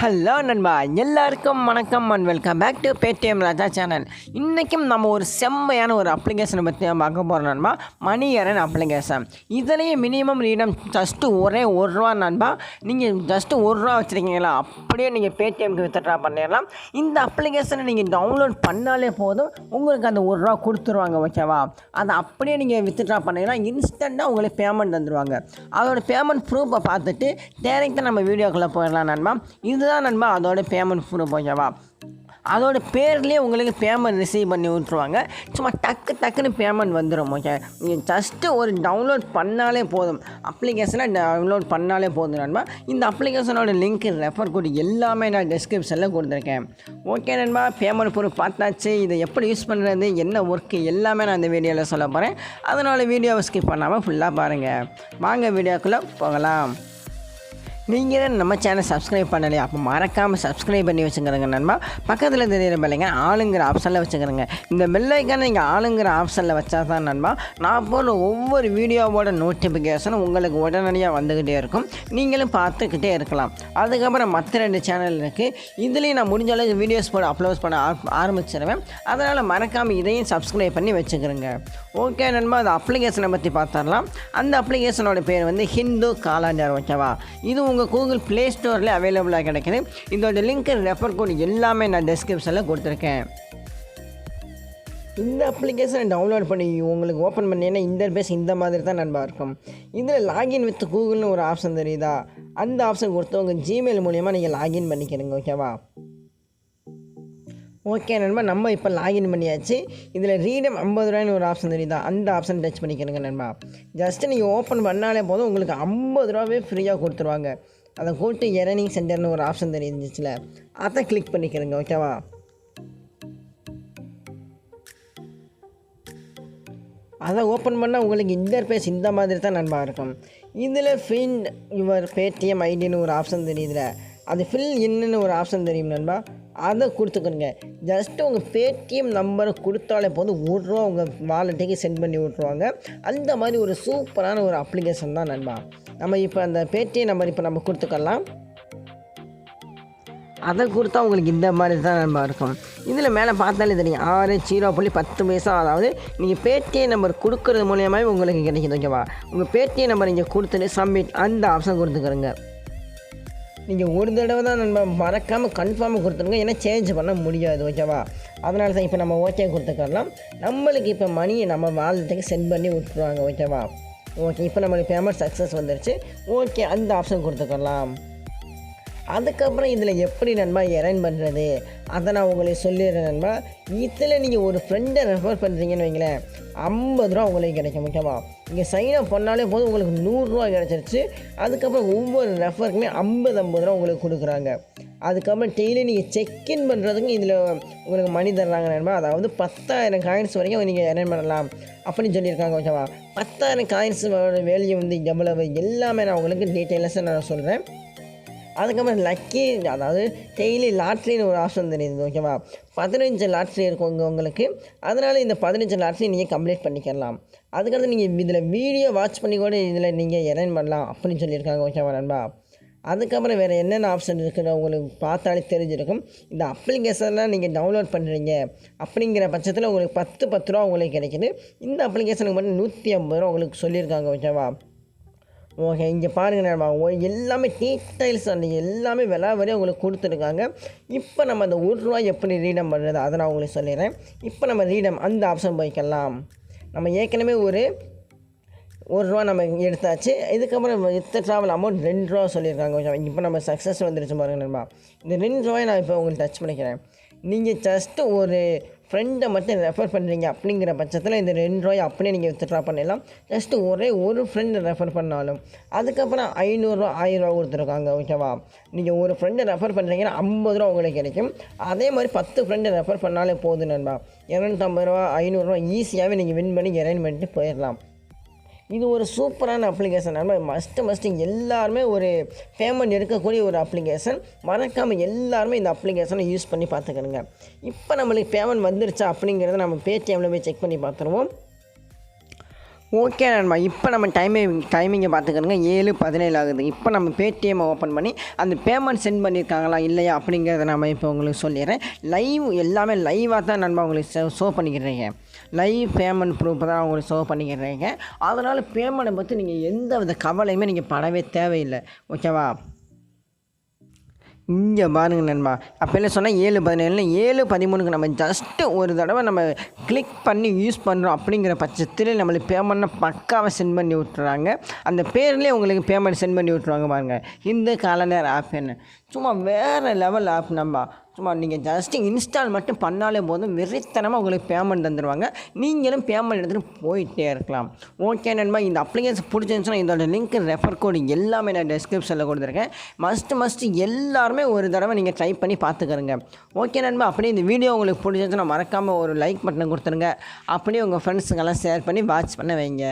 Hello நண்பா, எல்லாருக்கும் வணக்கம் and welcome back to Paytm Raja channel. இன்றைக்கும் நம்ம ஒரு செம்மையான ஒரு அப்ளிகேஷனை பற்றி பார்க்க போகிறோம் நண்பா. மணி எரன் அப்ளிகேஷன். இதுலேயே மினிமம் ரீடம் ஜஸ்ட்டு ஒரே ₹1 நண்பா. நீங்கள் ஜஸ்ட்டு ₹1 வச்சுருக்கீங்களா, அப்படியே நீங்கள் பேடிஎம்க்கு வித்ட்ரா பண்ணிடலாம். இந்த அப்ளிகேஷனை நீங்கள் டவுன்லோட் பண்ணாலே போதும், உங்களுக்கு அந்த ₹1 கொடுத்துருவாங்க. ஓகேவா? அதை அப்படியே நீங்கள் வித்ட்ரா பண்ணிடலாம். இன்ஸ்டண்ட்டாக உங்களுக்கு பேமெண்ட் வந்துடுவாங்க. அதோட பேமெண்ட் ப்ரூஃபை பார்த்துட்டு டேரெக்டாக நம்ம வீடியோக்குள்ளே போயிடலாம் நண்பா. இதுதான் நண்பா அதோட பேமெண்ட் ப்ரூஃப். ஓகேவா? அதோட பேர்லேயே உங்களுக்கு பேமெண்ட் ரிசீவ் பண்ணி விட்ருவாங்க. சும்மா டக்குன்னு பேமெண்ட் வந்துடும். ஓகே, நீங்கள் ஜஸ்ட்டு ஒரு டவுன்லோட் பண்ணாலே போதும், அப்ளிகேஷனை டவுன்லோட் பண்ணாலே போதும் நண்பா. இந்த அப்ளிகேஷனோட லிங்க், ரெஃபர் கோட் எல்லாமே நான் டிஸ்கிரிப்ஷனில் கொடுத்துருக்கேன். ஓகே நண்பா, பேமெண்ட் ப்ரூஃப் பார்த்தாச்சு. இதை எப்படி யூஸ் பண்ணுறது, என்ன ஒர்க்கு எல்லாமே நான் இந்த வீடியோவில் சொல்ல போகிறேன். அதனால் வீடியோவை ஸ்கிப் பண்ணாமல் ஃபுல்லாக பாருங்கள். வாங்க வீடியோக்குள்ளே போகலாம். நீங்கள் நம்ம சேனல் சப்ஸ்கிரைப் பண்ணலையா, அப்போ மறக்காமல் சப்ஸ்கிரைப் பண்ணி வச்சுக்கிறேங்க நண்பா. பக்கத்தில் தெரியிற பெல்லைங்க ஆளுங்கிற ஆப்ஷனில் வச்சுக்கிறேங்க. இந்த பெல்லைக்கான நீங்கள் ஆளுங்கிற ஆப்ஷனில் வச்சா தான் நண்பா நான் போகிற ஒவ்வொரு வீடியோவோட நோட்டிஃபிகேஷனும் உங்களுக்கு உடனடியாக வந்துக்கிட்டே இருக்கும். நீங்களும் பார்த்துக்கிட்டே இருக்கலாம். அதுக்கப்புறம் மற்ற 2 சேனல் இருக்குது. இதுலேயும் நான் முடிஞ்ச அளவுக்கு வீடியோஸ் அப்லோட் பண்ண ஆரம்பிச்சிடுவேன். அதனால் மறக்காமல் இதையும் சப்ஸ்கிரைப் பண்ணி வச்சுக்கிறேங்க. ஓகே நண்பா, அந்த அப்ளிகேஷனை பற்றி பார்த்துடலாம். அந்த அப்ளிகேஷனோட பேர் வந்து ஹிந்து காலண்டர். ஓகேவா? இது உங்கள் கூகுள் ப்ளே ஸ்டோரில் அவைலபிளாக கிடைக்குது. இதோட லிங்க், ரெஃபர் கோட் எல்லாமே நான் டிஸ்கிரிப்ஷனில் கொடுத்துருக்கேன். இந்த அப்ளிகேஷனை டவுன்லோட் பண்ணி உங்களுக்கு ஓப்பன் பண்ணிங்கன்னா இன்டர்ஃபேஸ் இந்த மாதிரி தான் நண்பா இருக்கும். இதில் லாகின் வித் கூகுள்னு ஒரு ஆப்ஷன் தெரியுதா, அந்த ஆப்ஷன் கொடுத்து உங்கள் ஜிமெயில் மூலிமா நீங்கள் லாகின் பண்ணிக்கிறீங்க. ஓகேவா? ஓகே நண்பா, நம்ம இப்போ லாகின் பண்ணியாச்சு. இதில் ரீடம் ₹50 ஒரு ஆப்ஷன் தெரியுதா, அந்த ஆப்ஷன் டச் பண்ணிக்கிறேங்க நண்பா. ஜஸ்ட்டு நீங்கள் ஓப்பன் பண்ணாலே போதும், உங்களுக்கு ₹50 ஃப்ரீயாக கொடுத்துருவாங்க. அதை கூட்டு எர்னிங் சென்டர்னு ஒரு ஆப்ஷன் தெரிஞ்சிச்சுல, அதை கிளிக் பண்ணிக்கிறேங்க. ஓகேவா? அதை ஓப்பன் பண்ணால் உங்களுக்கு இன்டர்ஃபேஸ் இந்த மாதிரி தான் நண்பா இருக்கும். இதில் ஃபிண்ட் யுவர் பேடிஎம் ஐடின்னு ஒரு ஆப்ஷன் தெரியுதுல, அது ஃபில் இன்னுன்னு ஒரு ஆப்ஷன் தெரியும் நண்பா. அதை கொடுத்துக்கணுங்க. ஜஸ்ட்டு உங்கள் பேடிஎம் நம்பரை கொடுத்தாலே போதும், ₹1 உங்கள் வாலெட்டுக்கு சென்ட் பண்ணி விட்ருவாங்க. அந்த மாதிரி ஒரு சூப்பரான ஒரு அப்ளிகேஷன் தான் நண்பா. நம்ம இப்போ அந்த பேடிஎம் நம்பர் இப்போ நம்ம கொடுத்துக்கலாம். அதை கொடுத்தா உங்களுக்கு இந்த மாதிரி தான் நண்பா இருக்கும். இதில் மேலே பார்த்தாலே தெரியும் 6.10 அதாவது நீங்கள் பேடிஎம் நம்பர் கொடுக்குறது மூலியமாகவே உங்களுக்கு கிடைக்குது. ஓகேவா? உங்கள் பேடிஎம் நம்பர் நீங்கள் கொடுத்துட்டு சப்மிட் அந்த ஆப்ஷன் கொடுத்துக்கிறோங்க. நீங்கள் ஒரு தடவை தான் நண்பா, மறக்காமல் கன்ஃபார்மாக கொடுத்துருங்க, ஏன்னா சேஞ்ச் பண்ண முடியாது. ஓகேவா? அதனால தான் இப்போ நம்ம ஓகே கொடுத்துக்கலாம். நம்மளுக்கு இப்போ மணியை நம்ம வாலெட்டுக்கு சென்ட் பண்ணி விட்டுருவாங்க. ஓகேவா? ஓகே, இப்போ நம்மளுக்கு பேமெண்ட் சக்ஸஸ் வந்துருச்சு. ஓகே, அந்த ஆப்ஷன் கொடுத்துக்கலாம். அதுக்கப்புறம் இதில் எப்படி நண்பா எர்ன் பண்ணுறது, அதை நான் உங்களுக்கு சொல்லிடுறேன் நண்பா. இதில் நீங்கள் ஒரு ஃப்ரெண்டை ரெஃபர் பண்ணுறீங்கன்னு வைங்களேன், ₹50 உங்களுக்கு கிடைக்கும். ஓகேவா? நீங்கள் சைன் அப் பண்ணாலே போதும், உங்களுக்கு ₹100 கிடச்சிருச்சு. அதுக்கப்புறம் ஒவ்வொரு ரெஃபருக்குமே ₹50 உங்களுக்கு கொடுக்குறாங்க. அதுக்கப்புறம் டெய்லி நீங்கள் செக்இன் பண்ணுறதுக்கும் இதில் உங்களுக்கு மணி தர்றாங்க நண்பா. அதாவது 10,000 காயின்ஸ் வரைக்கும் நீங்கள் எர்ன் பண்ணலாம் அப்படின்னு சொல்லியிருக்காங்க. ஓகேவா? 10,000 காயின்ஸோட வேல்யூ வந்து எவ்வளவு எல்லாமே நான் உங்களுக்கு டீட்டெயில்ஸாக நான் சொல்கிறேன். அதுக்கப்புறம் லக்கி, அதாவது டெய்லி லாட்ரின்னு ஒரு ஆப்ஷன் தெரியுது. ஓகேவா? 15 லாட்ரி இருக்கும் உங்களுக்கு. அதனால் இந்த 15 லாட்ரி நீங்கள் கம்ப்ளீட் பண்ணிக்கலாம். அதுக்கடுத்து நீங்கள் இதில் வீடியோ வாட்ச் பண்ணி கூட இதில் நீங்கள் எர்ன் பண்ணலாம் அப்படின்னு சொல்லியிருக்காங்க. ஓகேவா நண்பா? அதுக்கப்புறம் வேறு என்னென்ன ஆப்ஷன் இருக்குன்னு உங்களுக்கு பார்த்தாலே தெரிஞ்சிருக்கும். இந்த அப்ளிகேஷன்லாம் நீங்கள் டவுன்லோட் பண்ணுறீங்க அப்படிங்கிற பட்சத்தில் உங்களுக்கு ₹10 உங்களுக்கு கிடைக்கிது. இந்த அப்ளிகேஷனுக்கு மட்டும் ₹150 உங்களுக்கு சொல்லியிருக்காங்க. ஓகேவா? ஓகே, இங்கே பாருங்கள் நண்பா, எல்லாமே டீட்டெயில்ஸ் அந்த எல்லாமே விலை வரையும் உங்களுக்கு கொடுத்துருக்காங்க. இப்போ நம்ம அந்த ₹1 எப்படி ரீடம் பண்ணுறது அதை நான் உங்களுக்கு சொல்லிடுறேன். இப்போ நம்ம ரீடம் அந்த ஆப்ஷன் போய்க்கலாம். நம்ம ஏற்கனவே ஒரு ₹1 நம்ம எடுத்தாச்சு. இதுக்கப்புறம் ட்ராவல் அமௌண்ட் ₹2 சொல்லியிருக்காங்க. ஓகே, இப்போ நம்ம சக்ஸஸ் வந்துருச்சு பாருங்கள் நண்பா. இந்த ₹2 நான் இப்போ உங்களுக்கு டச் பண்ணிக்கிறேன். நீங்கள் ஜஸ்ட்டு ஒரு ஃப்ரெண்டை மட்டும் ரெஃபர் பண்ணுறீங்க அப்படிங்கிற பட்சத்தில் இந்த ₹2 அப்படியே நீங்கள் வித்ட்ரா பண்ணிடலாம். ஜஸ்ட்டு ஒரே ஒரு ஃப்ரெண்டை ரெஃபர் பண்ணாலும். அதுக்கப்புறம் ₹500 ₹1000 கொடுத்துருக்காங்க. ஓகேவா? நீங்கள் ஒரு ஃப்ரெண்டை ரெஃபர் பண்ணுறீங்கன்னா ₹50 உங்களுக்கு கிடைக்கும். அதே மாதிரி 10 ஃப்ரெண்டை ரெஃபர் பண்ணாலே போதும் நண்பா. ₹250 ₹500 ஈஸியாகவே நீங்கள் வின் பண்ணி எர்ன் பண்ணிட்டு போயிடலாம். இது ஒரு சூப்பரான அப்ளிகேஷன். நம்ம மஸ்ட்டு எல்லாருமே ஒரு பேமெண்ட் எடுக்கக்கூடிய ஒரு அப்ளிகேஷன். மறக்காமல் எல்லாருமே இந்த அப்ளிகேஷனை யூஸ் பண்ணி பார்த்துக்கணுங்க. இப்போ நம்மளுக்கு பேமெண்ட் வந்துருச்சா அப்படிங்கிறத நம்ம பேடிஎம்மில் போய் செக் பண்ணி பார்த்துருவோம். ஓகே நண்பா. இப்போ நம்ம டைமிங்கை பார்த்துக்கணுங்க. 7:17 ஆகுது. இப்போ நம்ம பேடிஎம் ஓப்பன் பண்ணி அந்த பேமெண்ட் சென்ட் பண்ணியிருக்காங்களா இல்லையா அப்படிங்கிறத நம்ம இப்போ உங்களுக்கு சொல்லிடுறேன். எல்லாமே லைவாக தான் நண்பா உங்களுக்கு ஷோ பண்ணிக்கிறீங்க. லைவ் பேமெண்ட் ப்ரூஃப் தான் உங்களுக்கு ஷோ பண்ணிக்கிறீங்க. அதனால் பேமெண்ட்டை பற்றி நீங்கள் எந்த வித கவலையுமே நீங்கள் படவே தேவையில்லை. ஓகேவா? இங்கே பாருங்க நண்பா. அப்போல்லாம் சொன்னால் 7:17 7:13க்கு நம்ம ஜஸ்ட்டு ஒரு தடவை நம்ம கிளிக் பண்ணி யூஸ் பண்ணுறோம் அப்படிங்கிற பட்சத்தில் நம்மளுக்கு பேமெண்ட்டை பக்காவாக சென்ட் பண்ணி விட்டுறாங்க. அந்த பேர்லேயே உங்களுக்கு பேமெண்ட் சென்ட் பண்ணி விட்ருவாங்க பாருங்கள். இந்த காலண்டர் ஆப் என்ன சும்மா வேறு லெவல் ஆப் நண்பா. சும்மா நீங்கள் ஜஸ்ட்டு இன்ஸ்டால் மட்டும் பண்ணாலே போதும், வெறித்தனமாக உங்களுக்கு பேமெண்ட் தந்துடுவாங்க. நீங்களும் பேமெண்ட் எடுத்துகிட்டு போயிட்டே இருக்கலாம். ஓகே நண்பா. இந்த அப்ளிகேஷன் பிடிச்சிருந்துச்சுன்னா இதோட லிங்க், ரெஃபர் கோடு எல்லாமே நான் டிஸ்கிரிப்ஷனில் கொடுத்துருக்கேன். மஸ்ட்டு எல்லாருமே ஒரு தடவை நீங்கள் ட்ரை பண்ணி பார்த்துக்கருங்க. ஓகே நண்பா. அப்படியே இந்த வீடியோ உங்களுக்கு பிடிச்சிருந்துச்சுன்னா மறக்காமல் ஒரு லைக் பட்டனை கொடுத்துருங்க. அப்படியே உங்கள் ஃப்ரெண்ட்ஸுங்கெல்லாம் ஷேர் பண்ணி வாட்ச் பண்ண வைங்க.